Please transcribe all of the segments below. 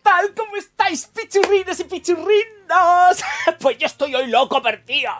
tal? ¿Cómo estáis, pichurrinos y pichurrinos? Pues yo estoy hoy loco, perdido.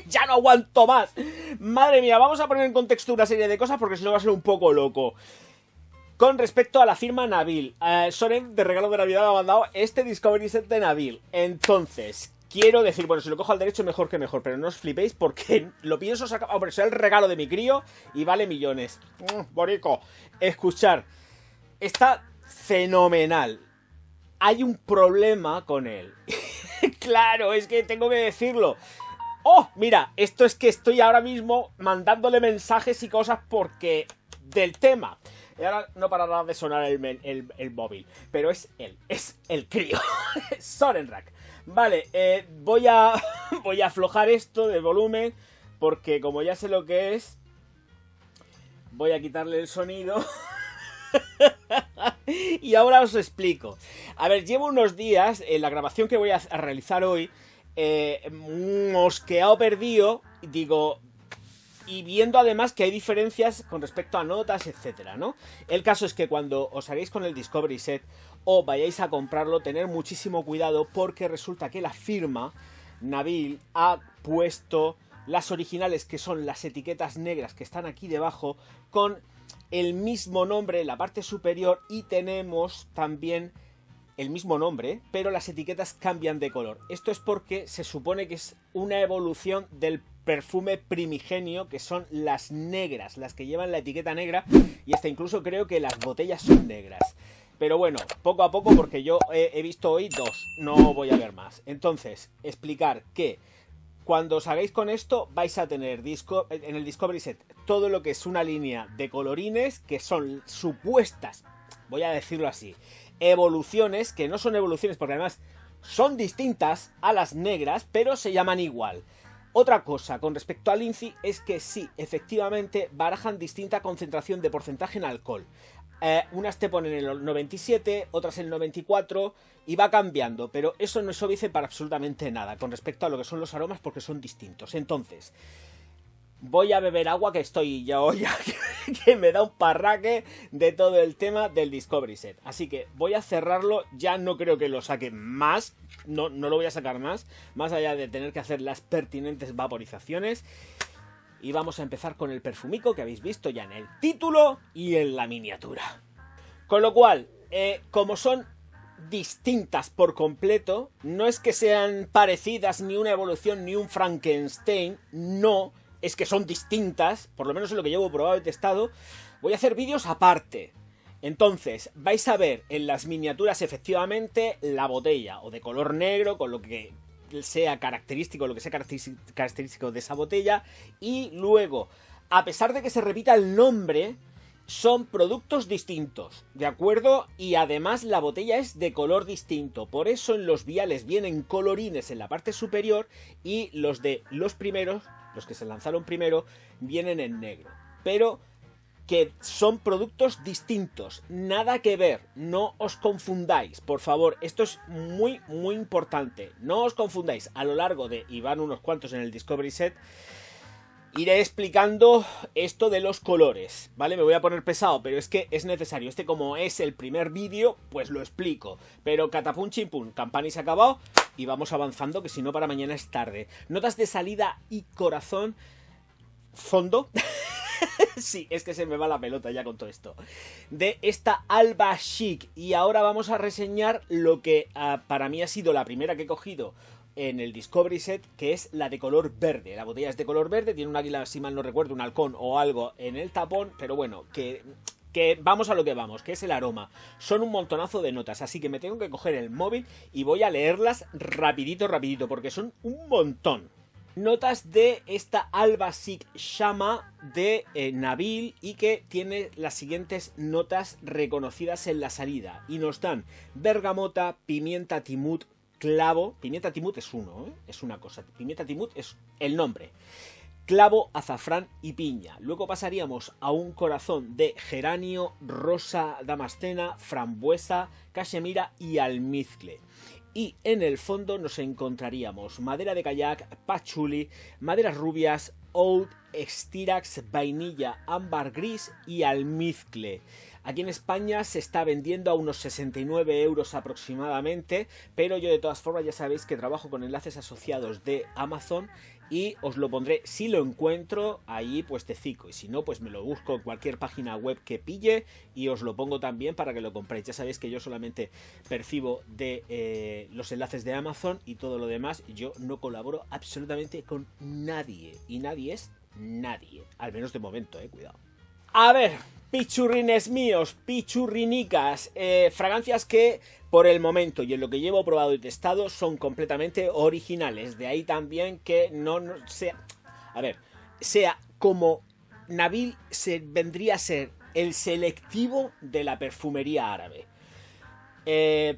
Ya no aguanto más. Madre mía, vamos a poner en contexto una serie de cosas porque si no va a ser un poco loco. Con respecto a la firma Nabil, Soren de regalo de Navidad me ha mandado este Discovery Set de Nabil. Entonces, quiero decir, bueno, si lo cojo al derecho mejor que mejor, pero no os flipéis porque lo pienso sacar. Hombre, es el regalo de mi crío y vale millones. Bonico. Escuchar, está fenomenal. Hay un problema con él. Claro, es que tengo que decirlo. Oh, mira, esto es que estoy ahora mismo mandándole mensajes y cosas porque del tema. Y ahora no parará de sonar el móvil. Pero es él, es el crío. Sorenrak. Vale, voy a aflojar esto de volumen porque como ya sé lo que es, voy a quitarle el sonido. Y ahora os explico. A ver, llevo unos días en la grabación que voy a realizar hoy, mosqueado perdido, digo, y viendo además que hay diferencias con respecto a notas, etcétera, ¿no? El caso es que cuando os haréis con el Discovery Set o vayáis a comprarlo, tener muchísimo cuidado porque resulta que la firma Nabil ha puesto las originales, que son las etiquetas negras que están aquí debajo, con el mismo nombre en la parte superior, y tenemos también el mismo nombre, pero las etiquetas cambian de color. Esto es porque se supone que es una evolución del perfume primigenio, que son las negras, las que llevan la etiqueta negra, y hasta incluso creo que las botellas son negras. Pero bueno, poco a poco, porque yo he visto hoy dos, no voy a ver más. Entonces, explicar que cuando os hagáis con esto, vais a tener en el Discovery Set todo lo que es una línea de colorines, que son supuestas, voy a decirlo así, evoluciones, que no son evoluciones porque además son distintas a las negras, pero se llaman igual. Otra cosa con respecto al Lindsay es que sí, efectivamente barajan distinta concentración de porcentaje en alcohol. Unas te ponen el 97, otras el 94 y va cambiando, pero eso no es óbice para absolutamente nada con respecto a lo que son los aromas porque son distintos. Entonces, voy a beber agua que estoy ya que me da un parraque de todo el tema del Discovery Set. Así que voy a cerrarlo, ya no creo que lo saque más, no lo voy a sacar más allá de tener que hacer las pertinentes vaporizaciones. Y vamos a empezar con el perfumico que habéis visto ya en el título y en la miniatura. Con lo cual, como son distintas por completo, no es que sean parecidas, ni una evolución, ni un Frankenstein, no, es que son distintas, por lo menos en lo que llevo probado y testado. Voy a hacer vídeos aparte. Entonces, vais a ver en las miniaturas efectivamente la botella, o de color negro, con lo que sea característico, lo que sea característico de esa botella, y luego, a pesar de que se repita el nombre, son productos distintos, ¿de acuerdo? Y además la botella es de color distinto, por eso en los viales vienen colorines en la parte superior y los de los primeros, los que se lanzaron primero, vienen en negro, pero que son productos distintos, nada que ver, no os confundáis, por favor, esto es muy muy importante, no os confundáis. A lo largo de, y van unos cuantos en el Discovery Set, iré explicando esto de los colores, ¿vale? Me voy a poner pesado, pero es que es necesario, como es el primer vídeo, pues lo explico, pero catapum chimpum, campana y se ha acabado, y vamos avanzando, que si no para mañana es tarde. Notas de salida y corazón, fondo... Sí, es que se me va la pelota ya con todo esto. De esta Alba Chic. Y ahora vamos a reseñar lo que para mí ha sido la primera que he cogido en el Discovery Set, que es la de color verde. La botella es de color verde, tiene un águila, si mal no recuerdo, un halcón o algo en el tapón, pero bueno, que vamos a lo que vamos, que es el aroma. Son un montonazo de notas, así que me tengo que coger el móvil y voy a leerlas rapidito, porque son un montón. Notas de esta Alba Chic Shama de Nabil, y que tiene las siguientes notas reconocidas en la salida. Y nos dan bergamota, pimienta timut, clavo. Pimienta timut es uno, es una cosa. Pimienta timut es el nombre. Clavo, azafrán y piña. Luego pasaríamos a un corazón de geranio, rosa damascena, frambuesa, cachemira y almizcle. Y en el fondo nos encontraríamos madera de kayak, patchouli, maderas rubias, oud, styrax, vainilla, ámbar gris y almizcle. Aquí en España se está vendiendo a unos 69 euros aproximadamente, pero yo de todas formas ya sabéis que trabajo con enlaces asociados de Amazon y os lo pondré, si lo encuentro, ahí pues te cico, y si no, pues me lo busco en cualquier página web que pille y os lo pongo también para que lo compréis. Ya sabéis que yo solamente percibo de los enlaces de Amazon y todo lo demás, yo no colaboro absolutamente con nadie, y nadie es nadie, al menos de momento, cuidado. A ver, pichurrines míos, pichurrinicas, fragancias que por el momento y en lo que llevo probado y testado son completamente originales. De ahí también que no sea, a ver, sea como Nabil vendría a ser el selectivo de la perfumería árabe.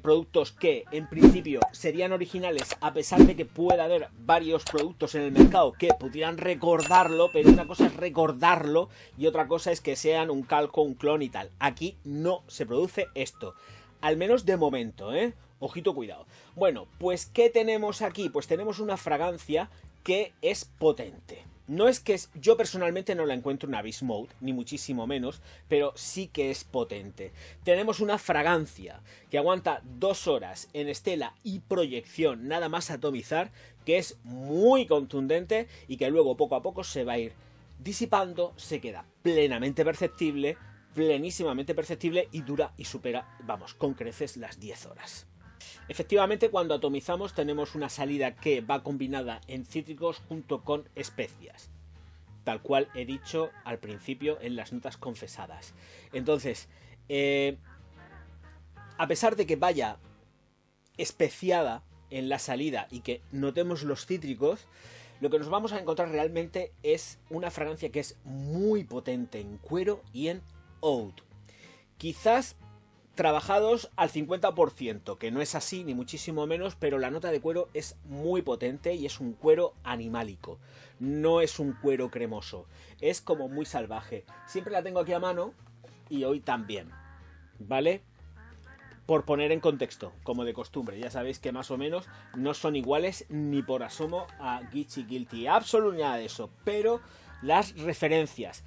Productos que en principio serían originales, a pesar de que pueda haber varios productos en el mercado que pudieran recordarlo, pero una cosa es recordarlo y otra cosa es que sean un calco, un clon y tal. Aquí no se produce esto, al menos de momento, ojito, cuidado. Bueno, pues ¿qué tenemos aquí? Pues tenemos una fragancia que es potente. No es que yo personalmente no la encuentro en Abyss Mode, ni muchísimo menos, pero sí que es potente. Tenemos una fragancia que aguanta 2 horas en estela y proyección, nada más atomizar, que es muy contundente y que luego poco a poco se va a ir disipando, se queda plenamente perceptible, plenísimamente perceptible y dura y supera, vamos, con creces las 10 horas. Efectivamente, cuando atomizamos tenemos una salida que va combinada en cítricos junto con especias, tal cual he dicho al principio en las notas confesadas. Entonces, a pesar de que vaya especiada en la salida y que notemos los cítricos, lo que nos vamos a encontrar realmente es una fragancia que es muy potente en cuero y en oud. Quizás trabajados al 50%, que no es así ni muchísimo menos, pero la nota de cuero es muy potente y es un cuero animálico, no es un cuero cremoso, es como muy salvaje. Siempre la tengo aquí a mano y hoy también, ¿vale? Por poner en contexto, como de costumbre, ya sabéis que más o menos no son iguales ni por asomo a Gucci Guilty Absolute, nada de eso, pero las referencias.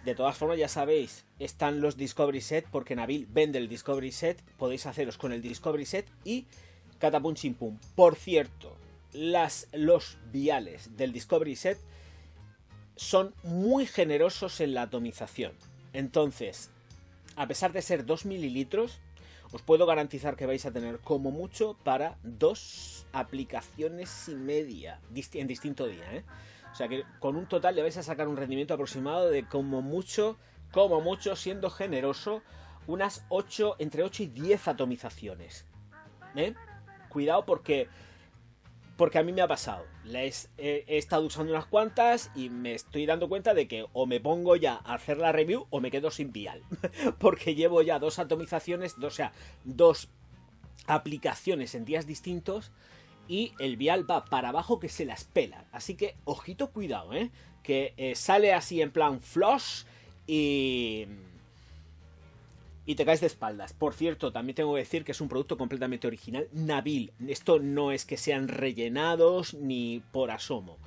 De todas formas, ya sabéis, están los Discovery Set, porque Nabil vende el Discovery Set, podéis haceros con el Discovery Set y catapum chimpum. Por cierto, los viales del Discovery Set son muy generosos en la atomización. Entonces, a pesar de ser 2 mililitros, os puedo garantizar que vais a tener como mucho para 2 aplicaciones y media en distinto día, O sea que con un total le vais a sacar un rendimiento aproximado de como mucho, siendo generoso, unas 8, entre 8 y 10 atomizaciones. Cuidado porque a mí me ha pasado. He estado usando unas cuantas y me estoy dando cuenta de que o me pongo ya a hacer la review o me quedo sin vial. Porque llevo ya 2 atomizaciones, o sea, 2 aplicaciones en días distintos. Y el vial va para abajo que se las pela. Así que, ojito, cuidado, que sale así en plan flush y te caes de espaldas. Por cierto, también tengo que decir que es un producto completamente original. Nabil. Esto no es que sean rellenados ni por asomo.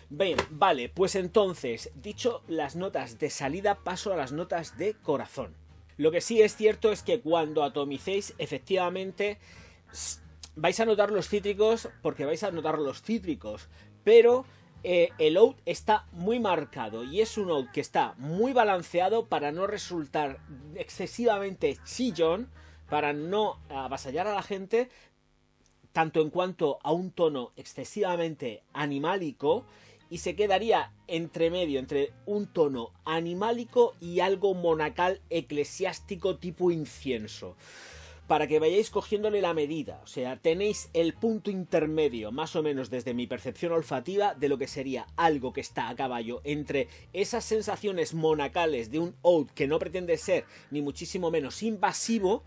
Bien, vale, pues entonces, dicho las notas de salida, paso a las notas de corazón. Lo que sí es cierto es que cuando atomicéis, efectivamente vais a notar los cítricos, pero el oud está muy marcado y es un oud que está muy balanceado para no resultar excesivamente chillón, para no avasallar a la gente, tanto en cuanto a un tono excesivamente animálico, y se quedaría entre medio, entre un tono animálico y algo monacal eclesiástico tipo incienso. Para que vayáis cogiéndole la medida, o sea, tenéis el punto intermedio, más o menos desde mi percepción olfativa, de lo que sería algo que está a caballo entre esas sensaciones monacales de un oud que no pretende ser ni muchísimo menos invasivo,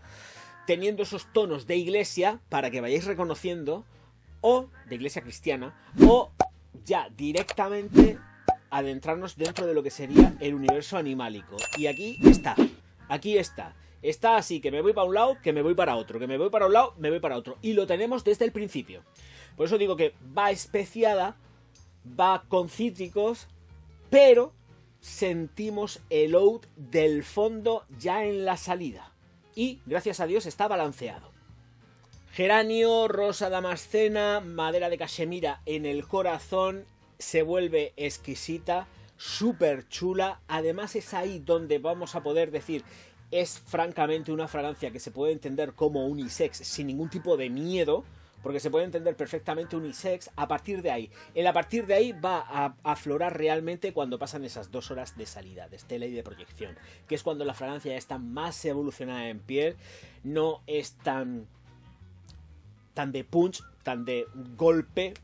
teniendo esos tonos de iglesia, para que vayáis reconociendo, o de iglesia cristiana, o ya directamente adentrarnos dentro de lo que sería el universo animálico. Y aquí está. Está así, que me voy para un lado, que me voy para otro, que me voy para un lado, me voy para otro. Y lo tenemos desde el principio. Por eso digo que va especiada, va con cítricos, pero sentimos el oud del fondo ya en la salida. Y, gracias a Dios, está balanceado. Geranio, rosa damascena, madera de cachemira en el corazón, se vuelve exquisita, súper chula. Además es ahí donde vamos a poder decir, es francamente una fragancia que se puede entender como unisex sin ningún tipo de miedo, porque se puede entender perfectamente unisex. A partir de ahí va a aflorar realmente cuando pasan esas 2 horas de salida, de estela y de proyección, que es cuando la fragancia ya está más evolucionada en piel, no es tan de punch, tan de golpe,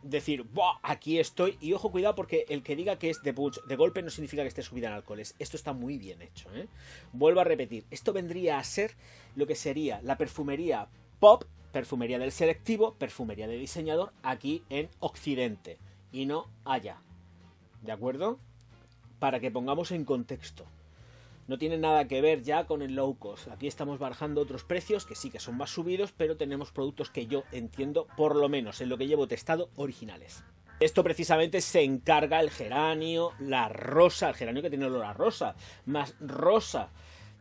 decir, ¡buah! Aquí estoy. Y ojo, cuidado, porque el que diga que es de punch, de golpe, no significa que esté subida en alcoholes. Esto está muy bien hecho, ¿eh? Vuelvo a repetir, esto vendría a ser lo que sería la perfumería pop, perfumería del selectivo, perfumería de diseñador, aquí en Occidente, y no allá. ¿De acuerdo? Para que pongamos en contexto. No tiene nada que ver ya con el low cost. Aquí estamos barajando otros precios que sí que son más subidos, pero tenemos productos que yo entiendo, por lo menos en lo que llevo testado, originales. Esto precisamente se encarga el geranio, la rosa, el geranio que tiene olor a rosa, más rosa.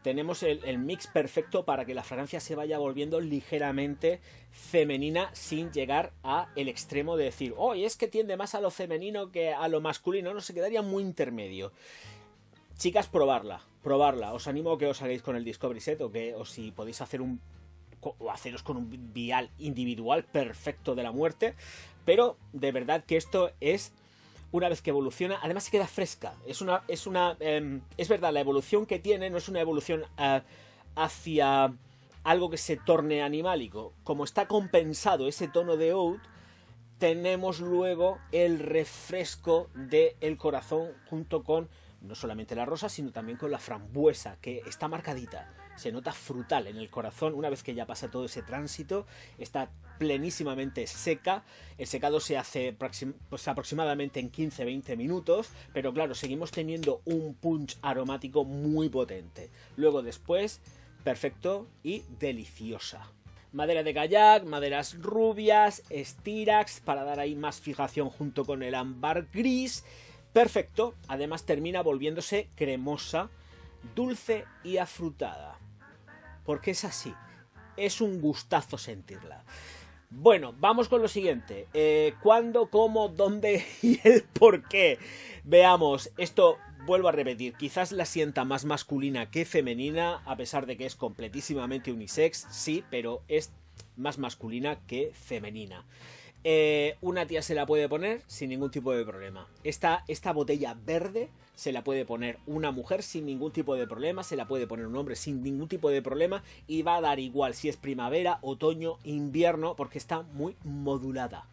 Tenemos el mix perfecto para que la fragancia se vaya volviendo ligeramente femenina sin llegar a el extremo de decir, oh, es que tiende más a lo femenino que a lo masculino. No, se quedaría muy intermedio. Chicas, probarla. Os animo a que os hagáis con el Discovery Set o si podéis hacer haceros con un vial individual perfecto de la muerte. Pero de verdad que esto es, una vez que evoluciona, además se queda fresca. Es verdad, la evolución que tiene no es una evolución hacia algo que se torne animálico. Como está compensado ese tono de oud, tenemos luego el refresco del corazón junto con no solamente la rosa, sino también con la frambuesa, que está marcadita. Se nota frutal en el corazón. Una vez que ya pasa todo ese tránsito, está plenísimamente seca. El secado se hace pues aproximadamente en 15-20 minutos, pero claro, seguimos teniendo un punch aromático muy potente. Luego después, perfecto y deliciosa. Madera de kayak, maderas rubias, Styrax para dar ahí más fijación junto con el ámbar gris. Perfecto, además termina volviéndose cremosa, dulce y afrutada. Porque es así, es un gustazo sentirla. Bueno, vamos con lo siguiente. ¿Cuándo, cómo, dónde y el por qué? Veamos, esto vuelvo a repetir, quizás la sienta más masculina que femenina, a pesar de que es completísimamente unisex, sí, pero es más masculina que femenina. Una tía se la puede poner sin ningún tipo de problema. Esta botella verde se la puede poner una mujer sin ningún tipo de problema, se la puede poner un hombre sin ningún tipo de problema y va a dar igual si es primavera, otoño, invierno, porque está muy modulada.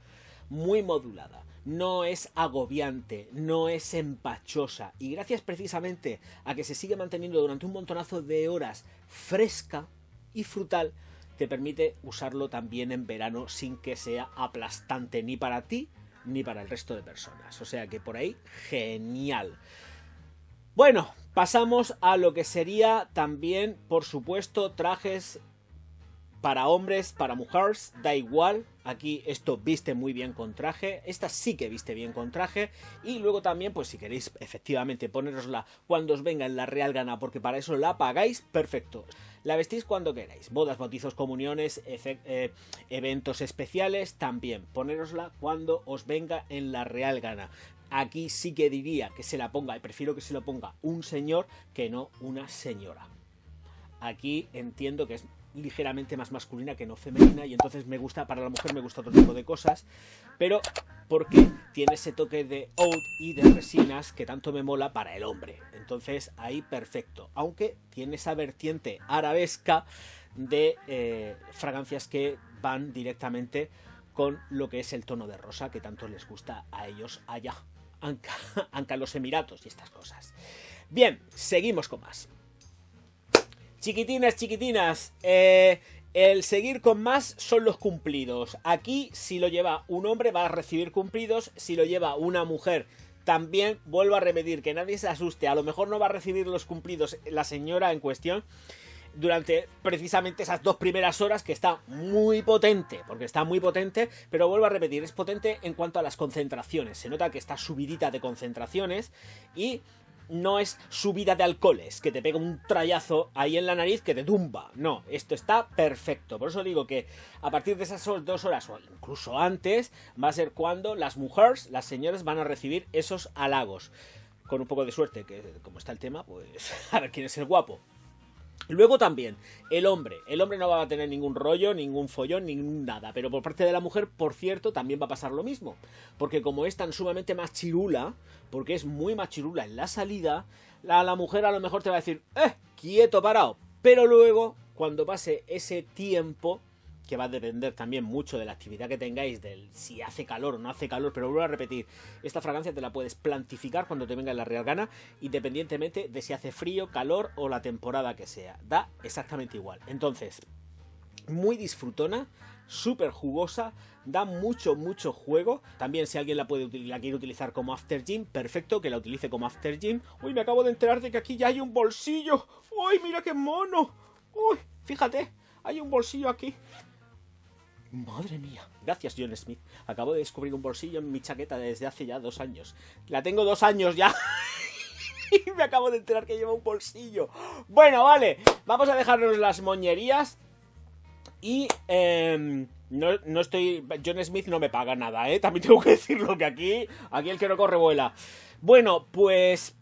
Muy modulada. No es agobiante, no es empachosa y gracias precisamente a que se sigue manteniendo durante un montonazo de horas fresca y frutal, te permite usarlo también en verano sin que sea aplastante ni para ti ni para el resto de personas. O sea que por ahí, genial. Bueno, pasamos a lo que sería también, por supuesto, trajes para hombres, para mujeres, da igual. Aquí esto viste muy bien con traje. Esta sí que viste bien con traje. Y luego también, pues si queréis efectivamente ponerosla cuando os venga en la real gana, porque para eso la pagáis, perfecto. La vestís cuando queráis. Bodas, bautizos, comuniones, eventos especiales, también. Ponérosla cuando os venga en la real gana. Aquí sí que diría que se la ponga, y prefiero que se lo ponga un señor que no una señora. Aquí entiendo que es ligeramente más masculina que no femenina y entonces me gusta, para la mujer me gusta otro tipo de cosas, pero porque tiene ese toque de oud y de resinas que tanto me mola para el hombre. Entonces ahí perfecto, aunque tiene esa vertiente arabesca de fragancias que van directamente con lo que es el tono de rosa que tanto les gusta a ellos allá, aunque los Emiratos y estas cosas. Bien, seguimos con más. Chiquitinas, el seguir con más son los cumplidos. Aquí, si lo lleva un hombre, va a recibir cumplidos. Si lo lleva una mujer, también. Vuelvo a repetir, que nadie se asuste. A lo mejor no va a recibir los cumplidos la señora en cuestión durante precisamente esas 2 primeras horas, que está muy potente, porque está muy potente, pero vuelvo a repetir, es potente en cuanto a las concentraciones. Se nota que está subidita de concentraciones y no es subida de alcoholes, que te pega un trayazo ahí en la nariz que te tumba. No, esto está perfecto. Por eso digo que a partir de esas 2 horas o incluso antes va a ser cuando las mujeres, las señoras, van a recibir esos halagos. Con un poco de suerte, que como está el tema, pues a ver quién es el guapo. Luego también, el hombre no va a tener ningún rollo, ningún follón, ningún nada, pero por parte de la mujer, por cierto, también va a pasar lo mismo, porque como es tan sumamente machirula, porque es muy machirula en la salida, la mujer a lo mejor te va a decir, quieto, parado, pero luego, cuando pase ese tiempo, que va a depender también mucho de la actividad que tengáis, del si hace calor o no hace calor, pero vuelvo a repetir, esta fragancia te la puedes plantificar cuando te venga la real gana, independientemente de si hace frío, calor o la temporada que sea, da exactamente igual. Entonces, muy disfrutona, súper jugosa, da mucho juego. También si alguien la quiere utilizar como after gym, perfecto, que la utilice como after gym. Uy, me acabo de enterar de que aquí ya hay un bolsillo. Uy, mira qué mono. Uy, fíjate, hay un bolsillo aquí. Madre mía, gracias John Smith. Acabo de descubrir un bolsillo en mi chaqueta desde hace ya 2 años. La tengo 2 años ya. Y me acabo de enterar que lleva un bolsillo. Bueno, vale, vamos a dejarnos las moñerías. Y no estoy... John Smith no me paga nada, también tengo que decirlo, que aquí el que no corre vuela. Bueno, pues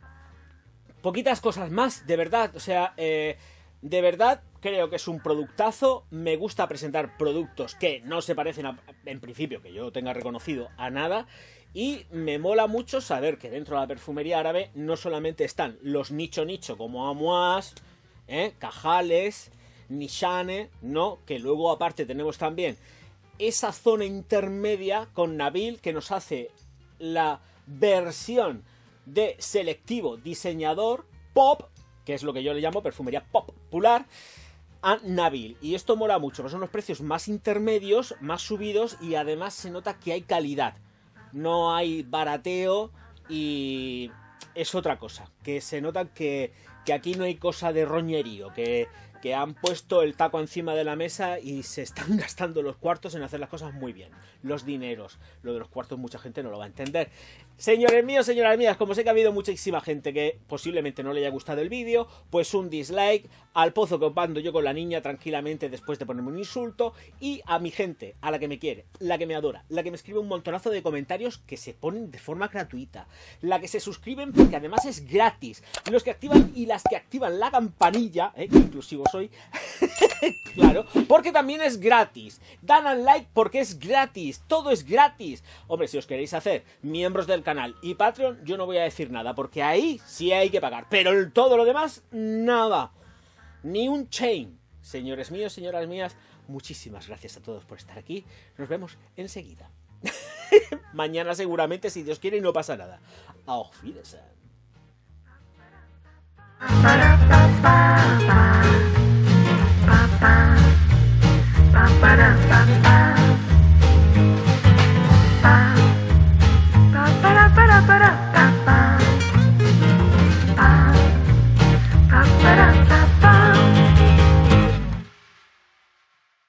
poquitas cosas más, de verdad. O sea, de verdad creo que es un productazo. Me gusta presentar productos que no se parecen en principio, que yo lo tenga reconocido, a nada. Y me mola mucho saber que dentro de la perfumería árabe no solamente están los nicho como Amouage, Cajales, Nishane, no, que luego aparte tenemos también esa zona intermedia con Nabil, que nos hace la versión de selectivo diseñador pop, que es lo que yo le llamo perfumería popular, a Nabil. Y esto mola mucho, porque son los precios más intermedios, más subidos, y además se nota que hay calidad. No hay barateo y es otra cosa. Que se nota que aquí no hay cosa de roñerío, que han puesto el taco encima de la mesa y se están gastando los cuartos en hacer las cosas muy bien. Los dineros. Lo de los cuartos mucha gente no lo va a entender. Señores míos, señoras mías, como sé que ha habido muchísima gente que posiblemente no le haya gustado el vídeo, pues un dislike, al pozo que os mando yo con la niña tranquilamente después de ponerme un insulto, y a mi gente, a la que me quiere, la que me adora, la que me escribe un montonazo de comentarios que se ponen de forma gratuita, la que se suscriben porque además es gratis, los que activan y las que activan la campanilla, que inclusivo soy, claro, porque también es gratis, dan al like porque es gratis, todo es gratis. Hombre, si os queréis hacer miembros del canal y Patreon, yo no voy a decir nada, porque ahí sí hay que pagar, pero todo lo demás, nada, ni un chain. Señores míos, señoras mías, muchísimas gracias a todos por estar aquí, nos vemos enseguida. Mañana seguramente, si Dios quiere y no pasa nada. Auf Wiedersehen.